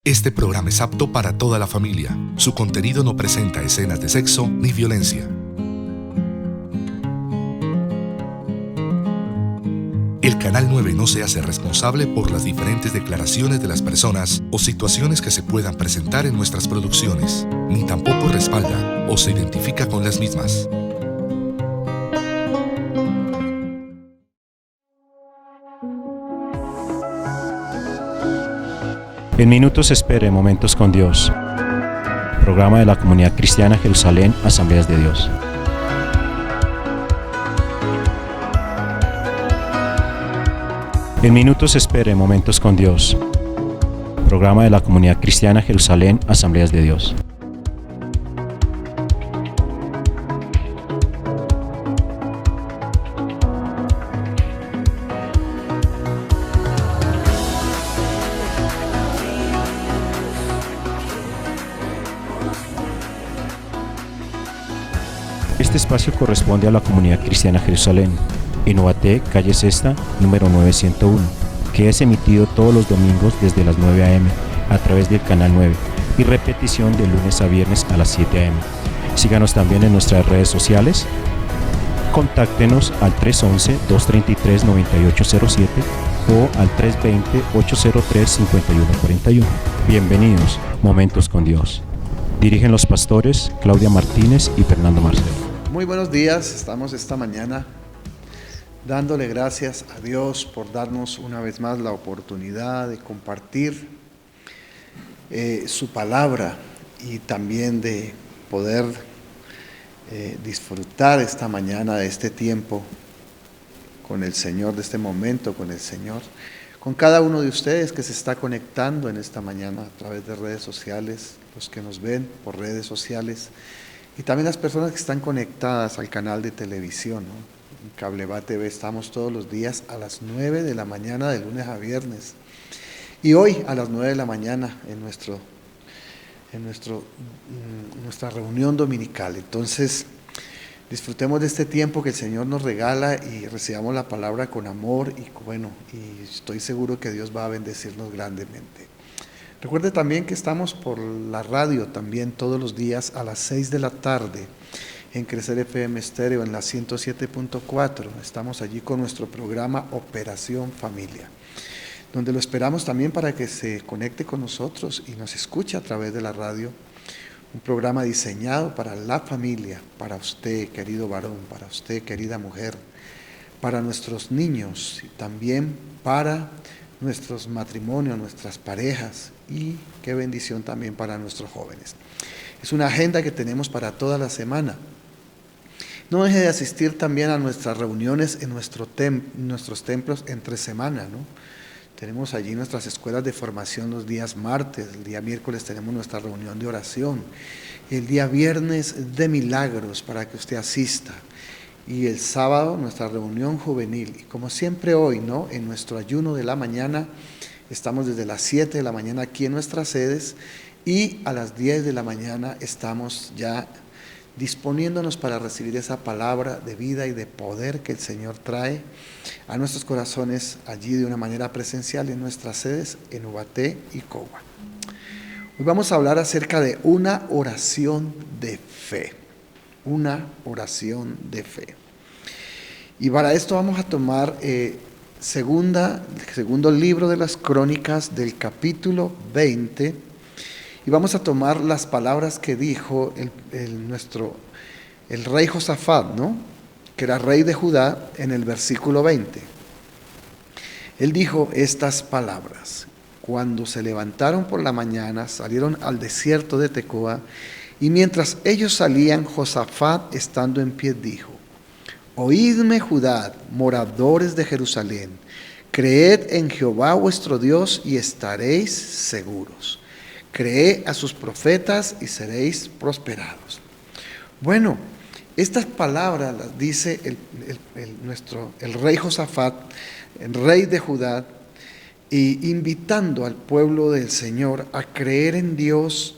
Este programa es apto para toda la familia. Su contenido no presenta escenas de sexo ni violencia. El Canal 9 no se hace responsable por las diferentes declaraciones de las personas o situaciones que se puedan presentar en nuestras producciones, ni tampoco respalda o se identifica con las mismas. En minutos espere Momentos con Dios, programa de la Comunidad Cristiana Jerusalén, Asambleas de Dios. En minutos espere Momentos con Dios, programa de la Comunidad Cristiana Jerusalén, Asambleas de Dios. Este espacio corresponde a la Comunidad Cristiana Jerusalén, en Ubaté, calle Sexta, número 901, que es emitido todos los domingos desde las 9 a.m. a través del Canal 9 y repetición de lunes a viernes a las 7 a.m. Síganos también en nuestras redes sociales. Contáctenos al 311-233-9807 o al 320-803-5141. Bienvenidos, Momentos con Dios. Dirigen los pastores Claudia Martínez y Fernando Marcelo. Muy buenos días, estamos esta mañana dándole gracias a Dios por darnos una vez más la oportunidad de compartir su palabra y también de poder disfrutar esta mañana de este tiempo con el Señor, de este momento con el Señor, con cada uno de ustedes que se está conectando en esta mañana a través de redes sociales, los que nos ven por redes sociales y también las personas que están conectadas al canal de televisión, ¿no? En Cableva TV estamos todos los días a las 9 de la mañana de lunes a viernes y hoy a las 9 de la mañana en nuestra reunión dominical. Entonces disfrutemos de este tiempo que el Señor nos regala y recibamos la palabra con amor y estoy seguro que Dios va a bendecirnos grandemente. Recuerde también que estamos por la radio también todos los días a las 6 de la tarde en Crecer FM Estéreo en la 107.4. Estamos allí con nuestro programa Operación Familia, donde lo esperamos también para que se conecte con nosotros y nos escuche a través de la radio. Un programa diseñado para la familia, para usted, querido varón, para usted, querida mujer, para nuestros niños y también para nuestros matrimonios, nuestras parejas y qué bendición también para nuestros jóvenes. Es una agenda que tenemos para toda la semana. No deje de asistir también a nuestras reuniones en nuestros templos entre semana, ¿no? Tenemos allí nuestras escuelas de formación los días martes, el día miércoles tenemos nuestra reunión de oración, el día viernes de milagros para que usted asista y el sábado nuestra reunión juvenil. Y como siempre hoy, ¿no? En nuestro ayuno de la mañana estamos desde las 7 de la mañana aquí en nuestras sedes y a las 10 de la mañana estamos ya disponiéndonos para recibir esa palabra de vida y de poder que el Señor trae a nuestros corazones allí de una manera presencial en nuestras sedes en Ubaté y Cogua. Hoy vamos a hablar acerca de una oración de fe, una oración de fe. Y para esto vamos a tomar segundo libro de las Crónicas del capítulo 20 y vamos a tomar las palabras que dijo el rey Josafat, ¿no? Que era rey de Judá, en el versículo 20. Él dijo estas palabras: cuando se levantaron por la mañana, salieron al desierto de Tecoa, y mientras ellos salían, Josafat, estando en pie, dijo: oídme, Judá, moradores de Jerusalén, creed en Jehová vuestro Dios y estaréis seguros. Creed a sus profetas y seréis prosperados. Bueno, estas palabras las dice el rey Josafat, el rey de Judá, y invitando al pueblo del Señor a creer en Dios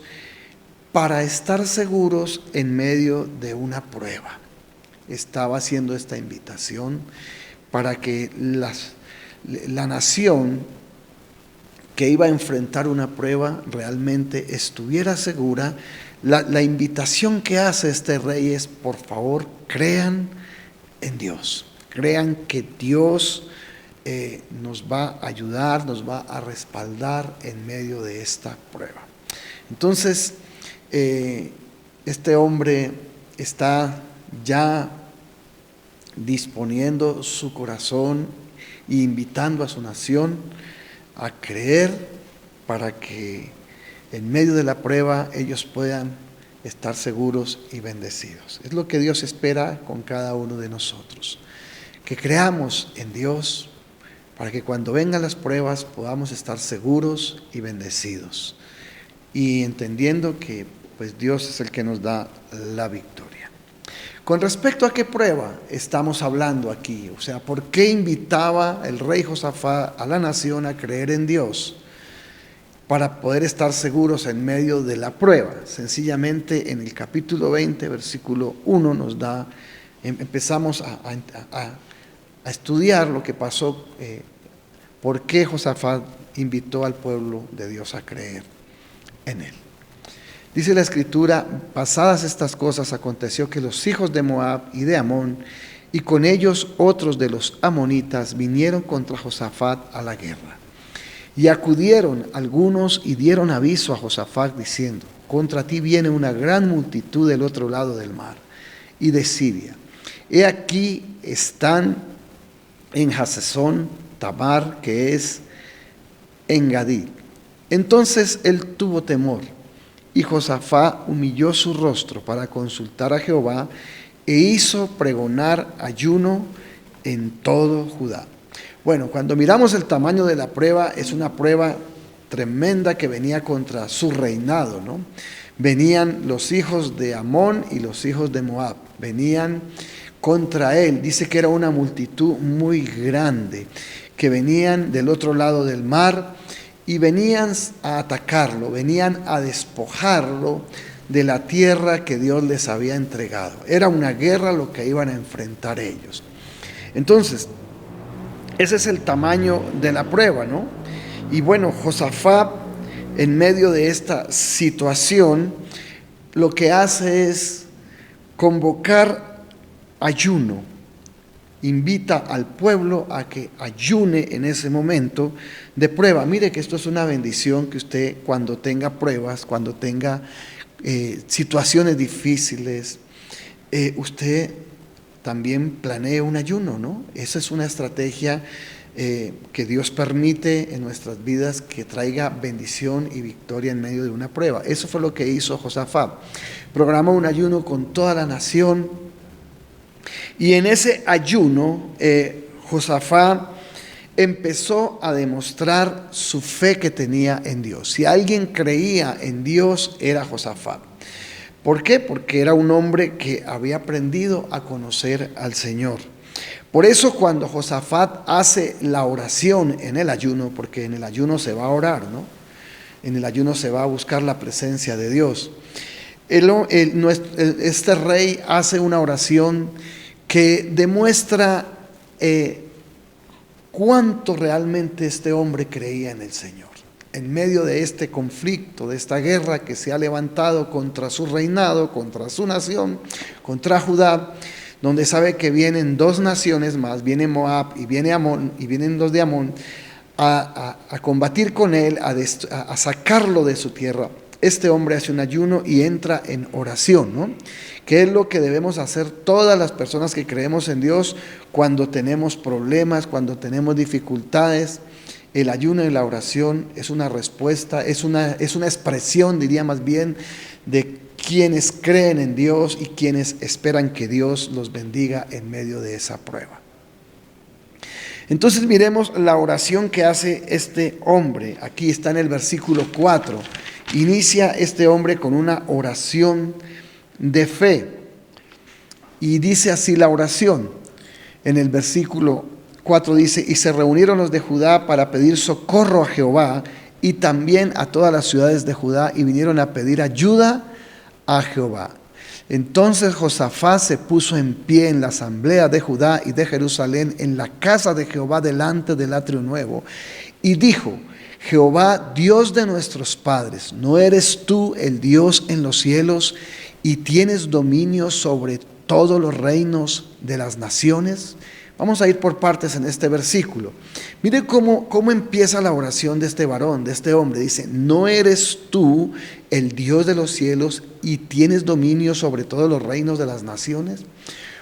para estar seguros en medio de una prueba. Estaba haciendo esta invitación para que la nación que iba a enfrentar una prueba realmente estuviera segura. La invitación que hace este rey es: por favor, crean en Dios, crean que Dios nos va a ayudar, nos va a respaldar en medio de esta prueba. Entonces, este hombre está ya disponiendo su corazón e invitando a su nación a creer para que en medio de la prueba ellos puedan estar seguros y bendecidos. Es lo que Dios espera con cada uno de nosotros, que creamos en Dios para que cuando vengan las pruebas podamos estar seguros y bendecidos, y entendiendo que pues Dios es el que nos da la victoria. Con respecto a qué prueba estamos hablando aquí, o sea, ¿por qué invitaba el rey Josafat a la nación a creer en Dios? Para poder estar seguros en medio de la prueba. Sencillamente en el capítulo 20, versículo 1 nos da, empezamos a estudiar lo que pasó, por qué Josafat invitó al pueblo de Dios a creer en él. Dice la Escritura: pasadas estas cosas, aconteció que los hijos de Moab y de Amón, y con ellos otros de los amonitas, vinieron contra Josafat a la guerra. Y acudieron algunos y dieron aviso a Josafat, diciendo: contra ti viene una gran multitud del otro lado del mar y de Siria. He aquí están en Hazezón Tamar, que es en Gadid. Entonces él tuvo temor, y Josafat humilló su rostro para consultar a Jehová, e hizo pregonar ayuno en todo Judá. Bueno, cuando miramos el tamaño de la prueba, es una prueba tremenda que venía contra su reinado, ¿no? Venían los hijos de Amón y los hijos de Moab, venían contra él. Dice que era una multitud muy grande, que venían del otro lado del mar y venían a atacarlo, venían a despojarlo de la tierra que Dios les había entregado. Era una guerra lo que iban a enfrentar ellos. Entonces, ese es el tamaño de la prueba, ¿no? Y bueno, Josafat, en medio de esta situación, lo que hace es convocar ayuno. Invita al pueblo a que ayune en ese momento de prueba. Mire que esto es una bendición, que usted, cuando tenga pruebas, cuando tenga situaciones difíciles, usted también planee un ayuno, ¿no? Esa es una estrategia que Dios permite en nuestras vidas, que traiga bendición y victoria en medio de una prueba. Eso fue lo que hizo Josafat. Programó un ayuno con toda la nación, y en ese ayuno Josafat empezó a demostrar su fe que tenía en Dios. Si alguien creía en Dios, era Josafat. ¿Por qué? Porque era un hombre que había aprendido a conocer al Señor. Por eso cuando Josafat hace la oración en el ayuno, porque en el ayuno se va a orar, ¿no? En el ayuno se va a buscar la presencia de Dios. Este rey hace una oración que demuestra cuánto realmente este hombre creía en el Señor. En medio de este conflicto, de esta guerra que se ha levantado contra su reinado, contra su nación, contra Judá, donde sabe que vienen dos naciones más, viene Moab y viene Amón, y vienen los de Amón, a combatir con él, a sacarlo de su tierra. Este hombre hace un ayuno y entra en oración, ¿no? ¿Qué es lo que debemos hacer todas las personas que creemos en Dios cuando tenemos problemas, cuando tenemos dificultades? El ayuno y la oración es una respuesta, es una expresión, diría más bien, de quienes creen en Dios y quienes esperan que Dios los bendiga en medio de esa prueba. Entonces miremos la oración que hace este hombre. Aquí está en el versículo 4. Inicia este hombre con una oración de fe. Y dice así la oración. En el versículo 4 dice: y se reunieron los de Judá para pedir socorro a Jehová y también a todas las ciudades de Judá, y vinieron a pedir ayuda a Jehová. Entonces Josafat se puso en pie en la asamblea de Judá y de Jerusalén, en la casa de Jehová delante del atrio nuevo, y dijo: Jehová, Dios de nuestros padres, ¿no eres tú el Dios en los cielos y tienes dominio sobre todos los reinos de las naciones? Vamos a ir por partes en este versículo. Mire cómo empieza la oración de este varón, de este hombre. Dice, ¿no eres tú el Dios de los cielos y tienes dominio sobre todos los reinos de las naciones?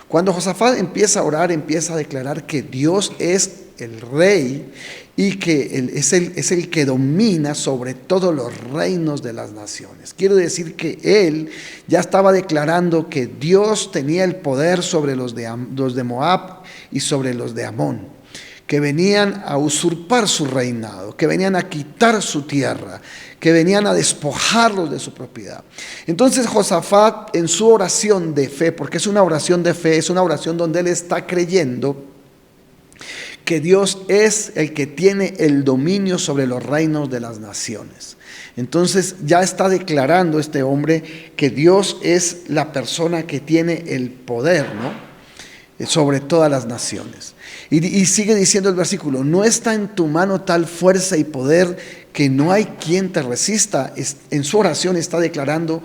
Cuando Josafat empieza a orar, empieza a declarar que Dios es el rey y que es el que domina sobre todos los reinos de las naciones. Quiere decir que él ya estaba declarando que Dios tenía el poder sobre los de Moab y sobre los de Amón, que venían a usurpar su reinado, que venían a quitar su tierra, que venían a despojarlos de su propiedad. Entonces Josafat, en su oración de fe, porque es una oración de fe, es una oración donde él está creyendo que Dios es el que tiene el dominio sobre los reinos de las naciones. Entonces ya está declarando este hombre que Dios es la persona que tiene el poder, ¿no?, sobre todas las naciones. Y sigue diciendo el versículo, no está en tu mano tal fuerza y poder que no hay quien te resista. En su oración está declarando,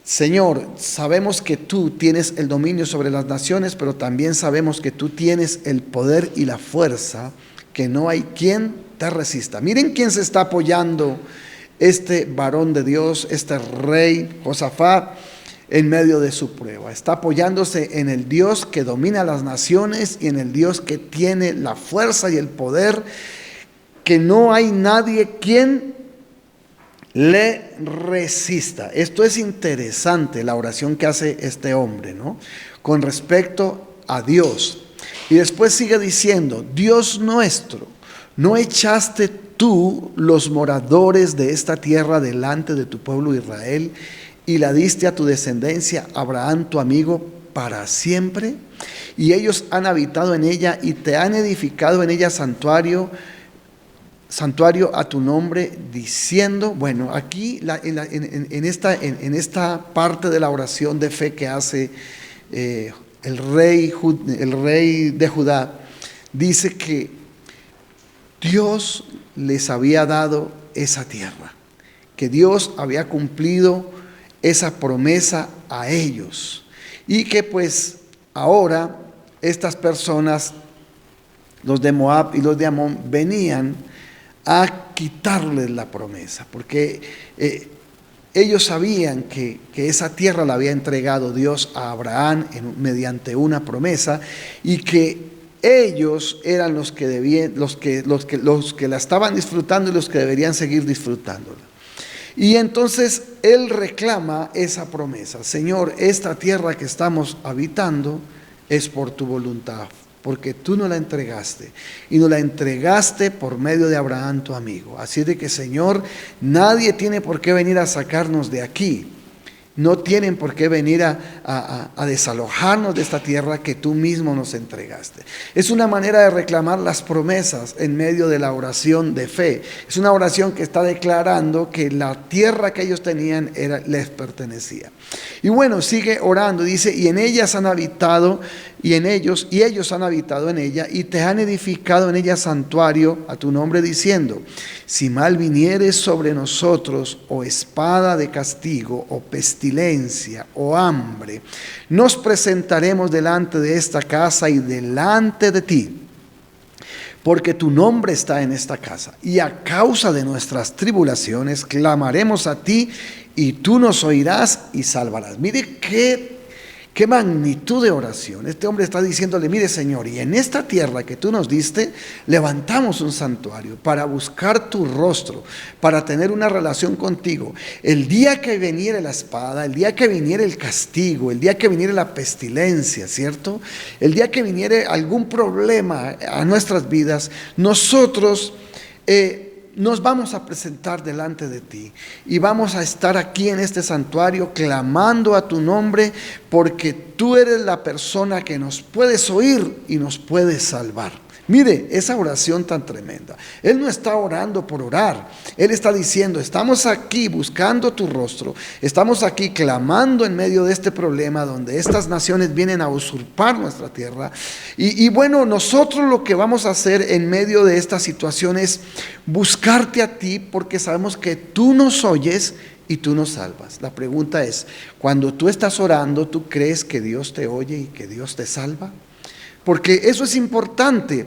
Señor, sabemos que tú tienes el dominio sobre las naciones, pero también sabemos que tú tienes el poder y la fuerza, que no hay quien te resista. Miren quién se está apoyando este varón de Dios, este rey Josafat, en medio de su prueba. Está apoyándose en el Dios que domina las naciones y en el Dios que tiene la fuerza y el poder, que no hay nadie quien le resista. Esto es interesante, la oración que hace este hombre, ¿no?, con respecto a Dios. Y después sigue diciendo, Dios nuestro, ¿no echaste tú los moradores de esta tierra delante de tu pueblo Israel y la diste a tu descendencia, Abraham tu amigo, para siempre? Y ellos han habitado en ella y te han edificado en ella santuario a tu nombre, diciendo, bueno, aquí en esta parte de la oración de fe que hace el rey de Judá, dice que Dios les había dado esa tierra, que Dios había cumplido esa promesa a ellos, y que pues ahora estas personas, los de Moab y los de Amón, venían a quitarles la promesa, porque ellos sabían que esa tierra la había entregado Dios a Abraham mediante una promesa, y que ellos eran los que debían, los que la estaban disfrutando y los que deberían seguir disfrutándola. Y entonces él reclama esa promesa. Señor, esta tierra que estamos habitando es por tu voluntad, porque tú nos la entregaste, y nos la entregaste por medio de Abraham tu amigo. Así de que, Señor, nadie tiene por qué venir a sacarnos de aquí. No tienen por qué venir a desalojarnos de esta tierra que tú mismo nos entregaste. Es una manera de reclamar las promesas en medio de la oración de fe. Es una oración que está declarando que la tierra que ellos tenían les pertenecía. Y bueno, sigue orando, dice, y en ellas han habitado, y ellos han habitado en ella, y te han edificado en ella santuario a tu nombre, diciendo, si mal viniere sobre nosotros, o espada de castigo, o pestilencia, o hambre, nos presentaremos delante de esta casa y delante de ti, porque tu nombre está en esta casa, y a causa de nuestras tribulaciones clamaremos a ti, y tú nos oirás y salvarás. Mire qué magnitud de oración. Este hombre está diciéndole, mire, Señor, y en esta tierra que tú nos diste, levantamos un santuario para buscar tu rostro, para tener una relación contigo. El día que viniere la espada, el día que viniere el castigo, el día que viniere la pestilencia, ¿cierto?, el día que viniere algún problema a nuestras vidas, nosotros nos vamos a presentar delante de ti y vamos a estar aquí en este santuario clamando a tu nombre, porque tú eres la persona que nos puedes oír y nos puedes salvar. Mire esa oración tan tremenda. Él no está orando por orar. Él está diciendo, estamos aquí buscando tu rostro. Estamos aquí clamando en medio de este problema donde estas naciones vienen a usurpar nuestra tierra. Y bueno, nosotros lo que vamos a hacer en medio de esta situación es buscarte a ti, porque sabemos que tú nos oyes y tú nos salvas. La pregunta es, cuando tú estás orando, ¿tú crees que Dios te oye y que Dios te salva? Porque eso es importante.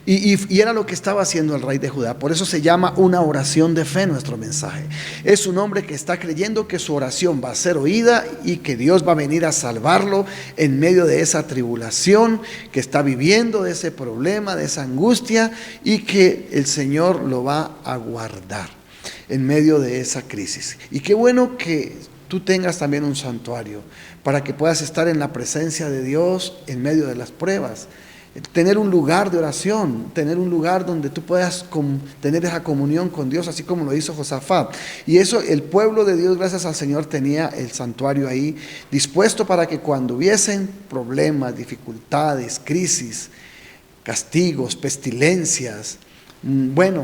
Y era lo que estaba haciendo el rey de Judá. Por eso se llama una oración de fe nuestro mensaje. Es un hombre que está creyendo que su oración va a ser oída y que Dios va a venir a salvarlo en medio de esa tribulación que está viviendo, de ese problema, de esa angustia, y que el Señor lo va a guardar en medio de esa crisis. Y qué bueno que tú tengas también un santuario para que puedas estar en la presencia de Dios en medio de las pruebas. Tener un lugar de oración, tener un lugar donde tú puedas tener esa comunión con Dios, así como lo hizo Josafat. Y eso, el pueblo de Dios, gracias al Señor, tenía el santuario ahí dispuesto para que cuando hubiesen problemas, dificultades, crisis, castigos, pestilencias,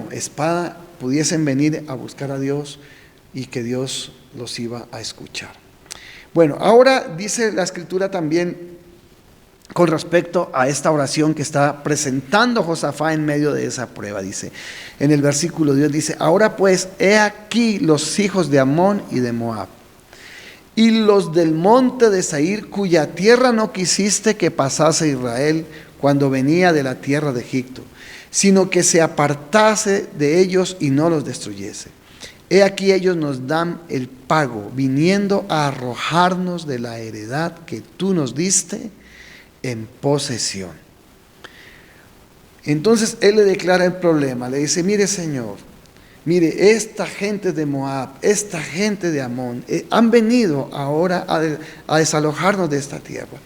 espada, pudiesen venir a buscar a Dios y que Dios los iba a escuchar. Bueno, ahora dice la Escritura también con respecto a esta oración que está presentando Josafat en medio de esa prueba. Dice, en el versículo 10 dice, ahora pues, he aquí los hijos de Amón y de Moab, y los del monte de Seir, cuya tierra no quisiste que pasase Israel cuando venía de la tierra de Egipto, sino que se apartase de ellos y no los destruyese. He aquí ellos nos dan el pago, viniendo a arrojarnos de la heredad que tú nos diste en posesión. Entonces él le declara el problema, le dice, mire Señor, mire, esta gente de Moab, esta gente de Amón, han venido ahora a desalojarnos de esta tierra.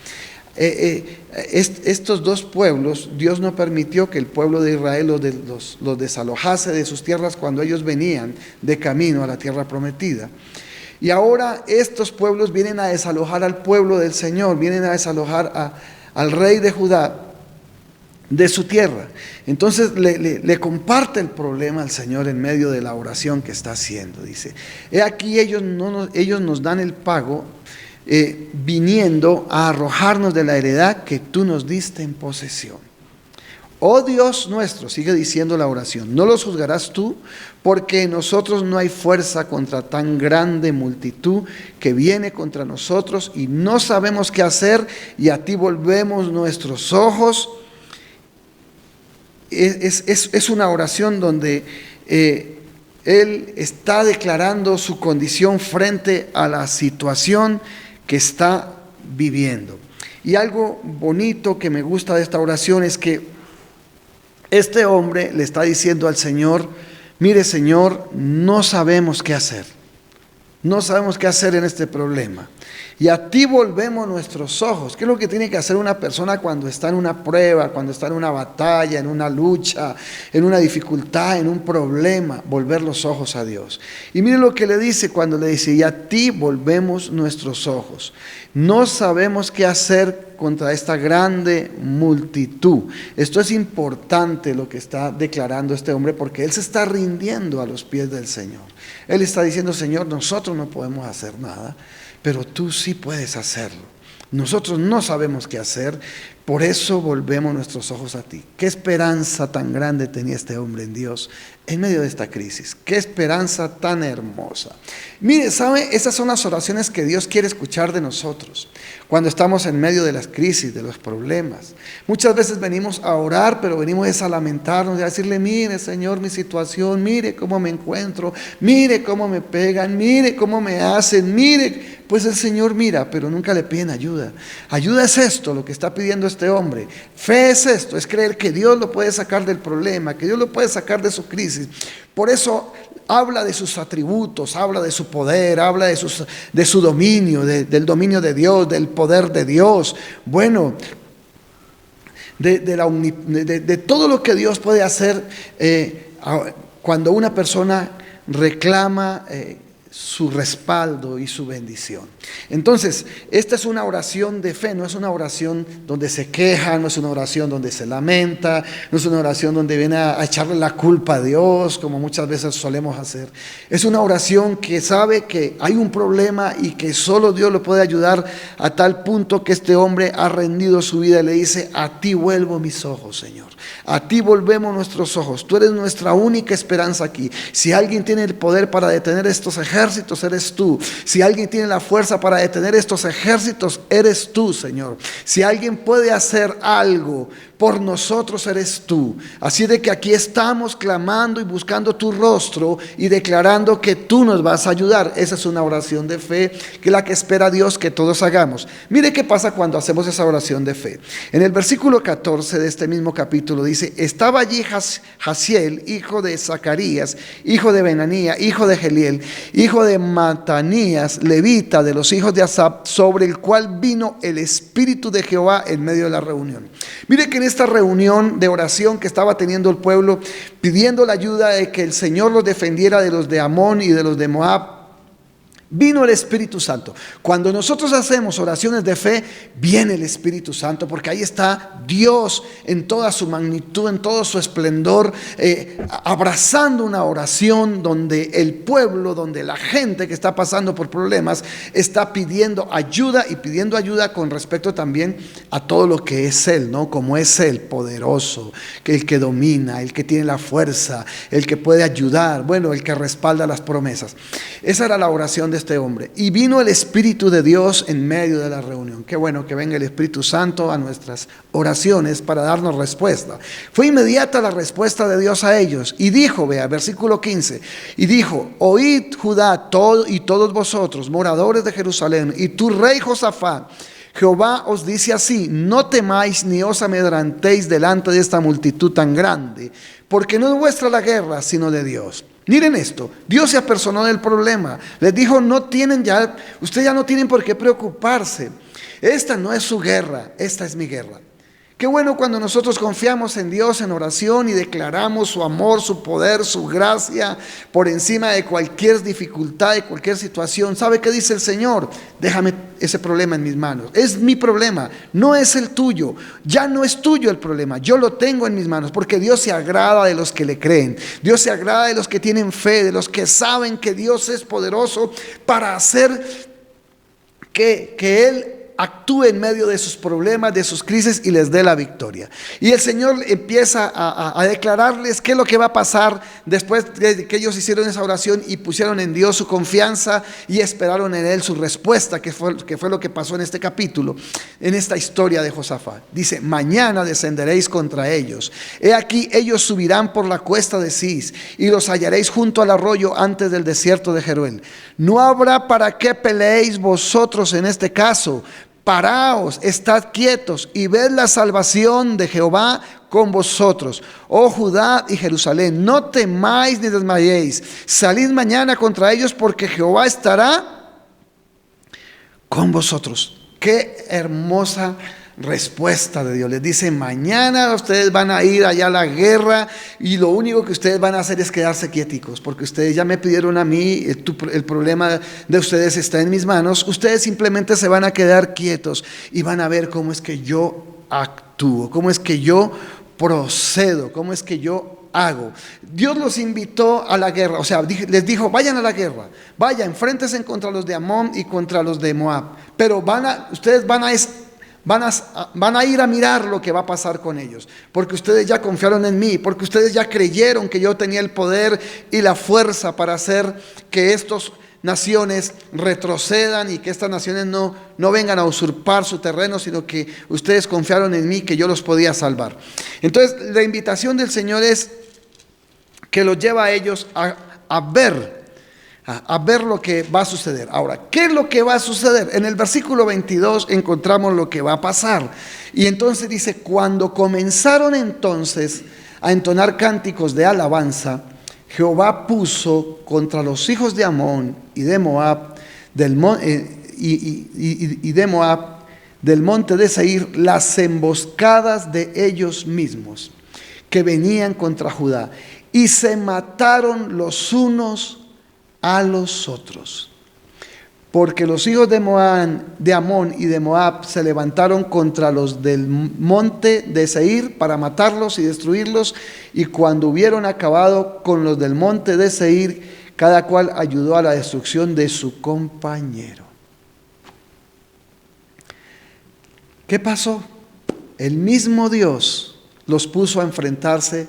Estos dos pueblos, Dios no permitió que el pueblo de Israel los desalojase de sus tierras cuando ellos venían de camino a la tierra prometida. Y ahora estos pueblos vienen a desalojar al pueblo del Señor, vienen a desalojar al rey de Judá de su tierra. Entonces le comparte el problema al Señor en medio de la oración que está haciendo. Dice, he aquí ellos nos dan el pago, viniendo a arrojarnos de la heredad que tú nos diste en posesión. Oh Dios nuestro, sigue diciendo la oración, no los juzgarás tú, porque en nosotros no hay fuerza contra tan grande multitud que viene contra nosotros y no sabemos qué hacer, y a ti volvemos nuestros ojos. Es una oración donde él está declarando su condición frente a la situación que está viviendo. Y algo bonito que me gusta de esta oración es que este hombre le está diciendo al Señor, mire Señor, no sabemos qué hacer. No sabemos qué hacer en este problema. Y a ti volvemos nuestros ojos. ¿Qué es lo que tiene que hacer una persona cuando está en una prueba, cuando está en una batalla, en una lucha, en una dificultad, en un problema? Volver los ojos a Dios. Y mire lo que le dice cuando le dice, y a ti volvemos nuestros ojos. No sabemos qué hacer contra esta grande multitud. Esto es importante lo que está declarando este hombre, porque él se está rindiendo a los pies del Señor. Él está diciendo, Señor, nosotros no podemos hacer nada, pero tú sí puedes hacerlo. Nosotros no sabemos qué hacer, por eso volvemos nuestros ojos a ti. Qué esperanza tan grande tenía este hombre en Dios en medio de esta crisis. Qué esperanza tan hermosa. Mire, ¿sabe? Esas son las oraciones que Dios quiere escuchar de nosotros cuando estamos en medio de las crisis, de los problemas. Muchas veces venimos a orar, pero venimos a lamentarnos y a decirle, mire Señor mi situación, mire cómo me encuentro, mire cómo me pegan, mire cómo me hacen, mire. Pues el Señor mira, pero nunca le piden ayuda. Ayuda es esto, lo que está pidiendo este hombre. Fe es esto, es creer que Dios lo puede sacar del problema, que Dios lo puede sacar de su crisis. Por eso habla de sus atributos, habla de su poder, habla de su dominio, del dominio de Dios, del poder de Dios. Bueno, de todo lo que Dios puede hacer cuando una persona reclama su respaldo y su bendición. Entonces, esta es una oración de fe, no es una oración donde se queja, no es una oración donde se lamenta, no es una oración donde viene a echarle la culpa a Dios, como muchas veces solemos hacer. Es una oración que sabe que hay un problema y que solo Dios lo puede ayudar, a tal punto que este hombre ha rendido su vida y le dice: a ti vuelvo mis ojos, Señor. A ti volvemos nuestros ojos. Tú eres nuestra única esperanza aquí. Si alguien tiene el poder para detener estos ejércitos, eres tú. Si alguien tiene la fuerza para detener estos ejércitos, eres tú, Señor. Si alguien puede hacer algo por nosotros, eres tú. Así de que aquí estamos clamando y buscando tu rostro y declarando que tú nos vas a ayudar. Esa es una oración de fe, que es la que espera Dios que todos hagamos. Mire qué pasa cuando hacemos esa oración de fe. En el versículo 14 de este mismo capítulo dice: estaba allí Jaziel, hijo de Zacarías, hijo de Benanía, hijo de Geliel, hijo de Matanías, levita de los hijos de Asaf, sobre el cual vino el Espíritu de Jehová en medio de la reunión. Mire que en esta reunión de oración que estaba teniendo el pueblo, pidiendo la ayuda de que el Señor los defendiera de los de Amón y de los de Moab, vino el Espíritu Santo. Cuando nosotros hacemos oraciones de fe, viene el Espíritu Santo, porque ahí está Dios en toda su magnitud, en todo su esplendor, abrazando una oración donde el pueblo, donde la gente que está pasando por problemas está pidiendo ayuda, y pidiendo ayuda con respecto también a todo lo que es Él, ¿no? Como es Él, poderoso, que el que domina, el que tiene la fuerza, el que puede ayudar, bueno, el que respalda las promesas. Esa era la oración de este hombre. Y vino el Espíritu de Dios en medio de la reunión. Qué bueno que venga el Espíritu Santo a nuestras oraciones para darnos respuesta. Fue inmediata la respuesta de Dios a ellos. Y dijo, vea, versículo 15, y dijo: oíd, Judá, y todos vosotros, moradores de Jerusalén, y tu rey Josafat, Jehová os dice así: no temáis ni os amedrantéis delante de esta multitud tan grande, porque no es vuestra la guerra, sino de Dios. Miren esto, Dios se apersonó del problema. Les dijo: ustedes ya no tienen por qué preocuparse. Esta no es su guerra, esta es mi guerra. Qué bueno cuando nosotros confiamos en Dios en oración y declaramos su amor, su poder, su gracia por encima de cualquier dificultad, de cualquier situación. ¿Sabe qué dice el Señor? Déjame ese problema en mis manos. Es mi problema, no es el tuyo. Ya no es tuyo el problema, yo lo tengo en mis manos, porque Dios se agrada de los que le creen. Dios se agrada de los que tienen fe, de los que saben que Dios es poderoso para hacer que Él actúe en medio de sus problemas, de sus crisis, y les dé la victoria. Y el Señor empieza a declararles qué es lo que va a pasar después de que ellos hicieron esa oración y pusieron en Dios su confianza y esperaron en Él su respuesta, que fue lo que pasó en este capítulo, en esta historia de Josafat. Dice: mañana descenderéis contra ellos. He aquí, ellos subirán por la cuesta de Cis, y los hallaréis junto al arroyo antes del desierto de Jeruel. No habrá para qué peleéis vosotros en este caso. Paraos, estad quietos y ved la salvación de Jehová con vosotros, oh Judá y Jerusalén. No temáis ni desmayéis. Salid mañana contra ellos, porque Jehová estará con vosotros. Qué hermosa respuesta de Dios. Les dice: mañana ustedes van a ir allá a la guerra, y lo único que ustedes van a hacer es quedarse quieticos, porque ustedes ya me pidieron a mí, el problema de ustedes está en mis manos. Ustedes simplemente se van a quedar quietos y van a ver cómo es que yo actúo, cómo es que yo procedo, cómo es que yo hago. Dios los invitó a la guerra, o sea, les dijo: vayan a la guerra, vayan, enfréntense contra los de Amón y contra los de Moab, pero ustedes van a ir a mirar lo que va a pasar con ellos, porque ustedes ya confiaron en mí, porque ustedes ya creyeron que yo tenía el poder y la fuerza para hacer que estas naciones retrocedan y que estas naciones no vengan a usurpar su terreno, sino que ustedes confiaron en mí, que yo los podía salvar. Entonces la invitación del Señor es que los lleva a ellos a ver lo que va a suceder. Ahora, ¿qué es lo que va a suceder? En el versículo 22 encontramos lo que va a pasar. Y entonces dice: cuando comenzaron entonces a entonar cánticos de alabanza, Jehová puso contra los hijos de Amón y de Moab del monte de Seir las emboscadas de ellos mismos, que venían contra Judá, y se mataron los unos a los otros. Porque los hijos de Amón y de Moab se levantaron contra los del monte de Seir para matarlos y destruirlos, y cuando hubieron acabado con los del monte de Seir, cada cual ayudó a la destrucción de su compañero. ¿Qué pasó? El mismo Dios los puso a enfrentarse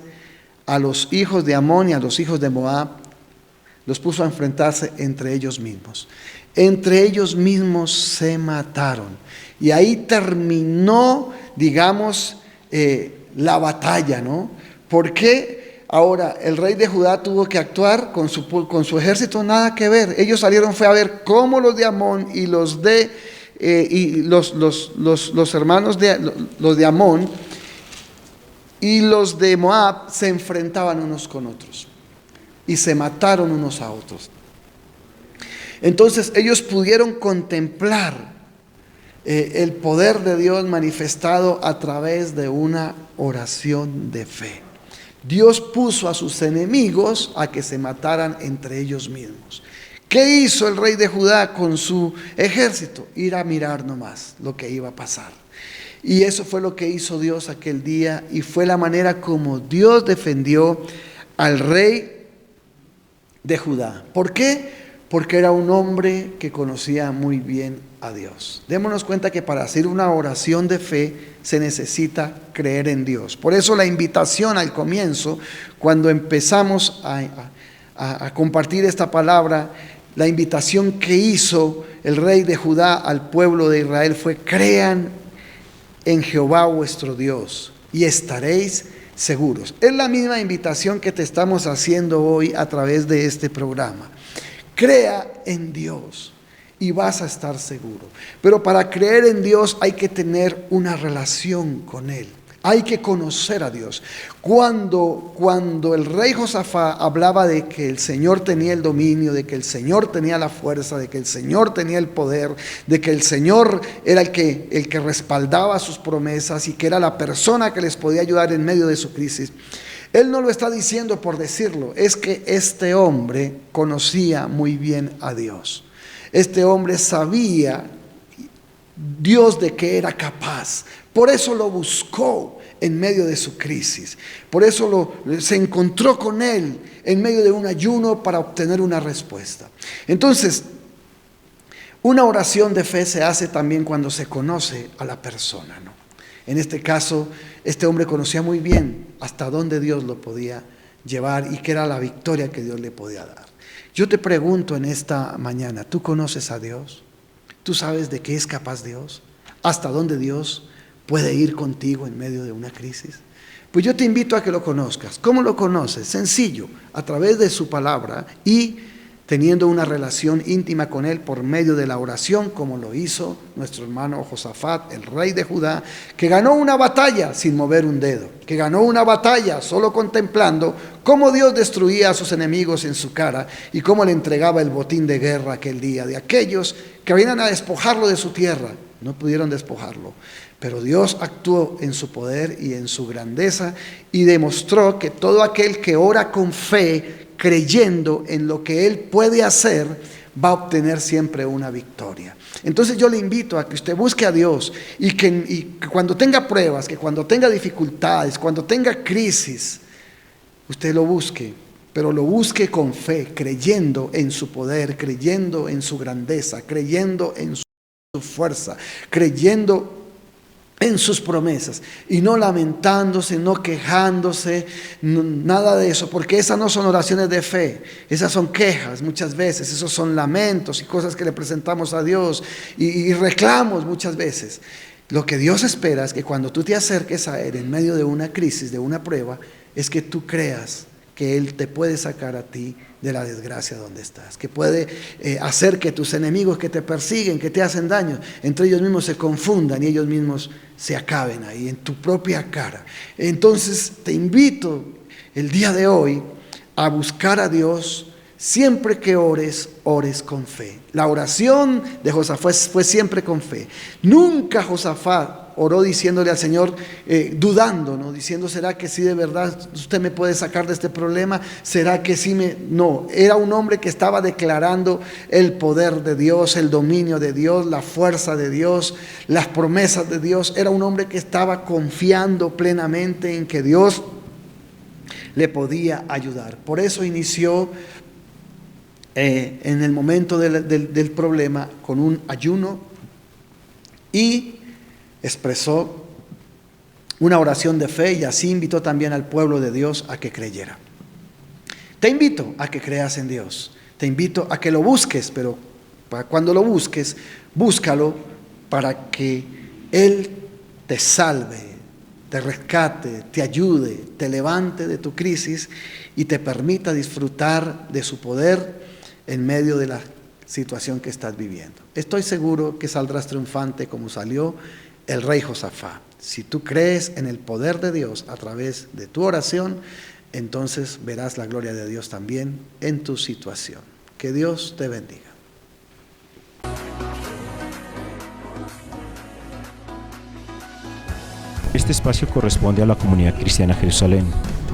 a los hijos de Amón y a los hijos de Moab, los puso a enfrentarse entre ellos mismos. Entre ellos mismos se mataron. Y ahí terminó, digamos, la batalla, ¿no? ¿Por qué ahora el rey de Judá tuvo que actuar con su ejército? Nada que ver. Ellos salieron, fue a ver cómo los de Amón y los de los hermanos de los de Amón y los de Moab se enfrentaban unos con otros y se mataron unos a otros. Entonces ellos pudieron contemplar el poder de Dios manifestado a través de una oración de fe. Dios puso a sus enemigos a que se mataran entre ellos mismos. ¿Qué hizo el rey de Judá con su ejército? Ir a mirar nomás lo que iba a pasar. Y eso fue lo que hizo Dios aquel día, y fue la manera como Dios defendió al rey de Judá. ¿Por qué? Porque era un hombre que conocía muy bien a Dios. Démonos cuenta que para hacer una oración de fe se necesita creer en Dios. Por eso la invitación al comienzo, cuando empezamos a compartir esta palabra, la invitación que hizo el rey de Judá al pueblo de Israel fue: crean en Jehová vuestro Dios y estaréis seguros. Es la misma invitación que te estamos haciendo hoy a través de este programa. Crea en Dios y vas a estar seguro. Pero para creer en Dios hay que tener una relación con Él. Hay que conocer a Dios. Cuando el rey Josafat hablaba de que el Señor tenía el dominio, de que el Señor tenía la fuerza, de que el Señor tenía el poder, de que el Señor era el que respaldaba sus promesas y que era la persona que les podía ayudar en medio de su crisis, él no lo está diciendo por decirlo, es que este hombre conocía muy bien a Dios. Este hombre sabía Dios de qué era capaz. Por eso lo buscó en medio de su crisis. Por eso se encontró con él en medio de un ayuno para obtener una respuesta. Entonces, una oración de fe se hace también cuando se conoce a la persona, ¿no? En este caso, este hombre conocía muy bien hasta dónde Dios lo podía llevar y qué era la victoria que Dios le podía dar. Yo te pregunto en esta mañana, ¿tú conoces a Dios? ¿Tú sabes de qué es capaz Dios? ¿Hasta dónde Dios puede ir contigo en medio de una crisis? Pues yo te invito a que lo conozcas. ¿Cómo lo conoces? Sencillo, a través de su palabra y teniendo una relación íntima con Él por medio de la oración, como lo hizo nuestro hermano Josafat, el rey de Judá, que ganó una batalla sin mover un dedo, que ganó una batalla solo contemplando cómo Dios destruía a sus enemigos en su cara y cómo le entregaba el botín de guerra aquel día de aquellos que venían a despojarlo de su tierra. No pudieron despojarlo, pero Dios actuó en su poder y en su grandeza y demostró que todo aquel que ora con fe, creyendo en lo que Él puede hacer, va a obtener siempre una victoria. Entonces yo le invito a que usted busque a Dios y que cuando tenga pruebas, que cuando tenga dificultades, cuando tenga crisis, usted lo busque, pero lo busque con fe, creyendo en su poder, creyendo en su grandeza, creyendo en su fuerza, creyendo en sus promesas y no lamentándose, no quejándose, nada de eso, porque esas no son oraciones de fe, esas son quejas muchas veces, esos son lamentos y cosas que le presentamos a Dios y reclamos muchas veces. Lo que Dios espera es que cuando tú te acerques a Él en medio de una crisis, de una prueba, es que tú creas que Él te puede sacar a ti de la desgracia donde estás, que puede hacer que tus enemigos que te persiguen, que te hacen daño, entre ellos mismos se confundan y ellos mismos se acaben ahí en tu propia cara. Entonces te invito el día de hoy a buscar a Dios. Siempre que ores, ores con fe. La oración de Josafat fue siempre con fe. Nunca Josafat oró diciéndole al Señor, dudando, ¿no? Diciendo, ¿será que sí de verdad usted me puede sacar de este problema? ¿Será que sí me...? No, era un hombre que estaba declarando el poder de Dios, el dominio de Dios, la fuerza de Dios, las promesas de Dios. Era un hombre que estaba confiando plenamente en que Dios le podía ayudar. Por eso inició en el momento del problema con un ayuno y expresó una oración de fe, y así invitó también al pueblo de Dios a que creyera. Te invito a que creas en Dios, te invito a que lo busques, pero cuando lo busques, búscalo para que Él te salve, te rescate, te ayude, te levante de tu crisis y te permita disfrutar de su poder en medio de la situación que estás viviendo. Estoy seguro que saldrás triunfante como salió el rey Josafat. Si tú crees en el poder de Dios a través de tu oración, entonces verás la gloria de Dios también en tu situación. Que Dios te bendiga. Este espacio corresponde a la Comunidad Cristiana Jerusalén,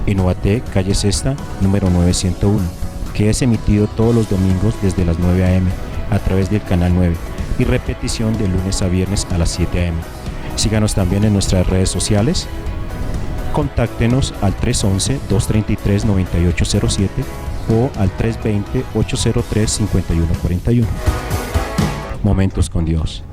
en Ubaté, calle Sexta, número 901, que es emitido todos los domingos desde las 9 a.m. a través del canal 9 y repetición de lunes a viernes a las 7 a.m. Síganos también en nuestras redes sociales. Contáctenos al 311-233-9807 o al 320-803-5141. Momentos con Dios.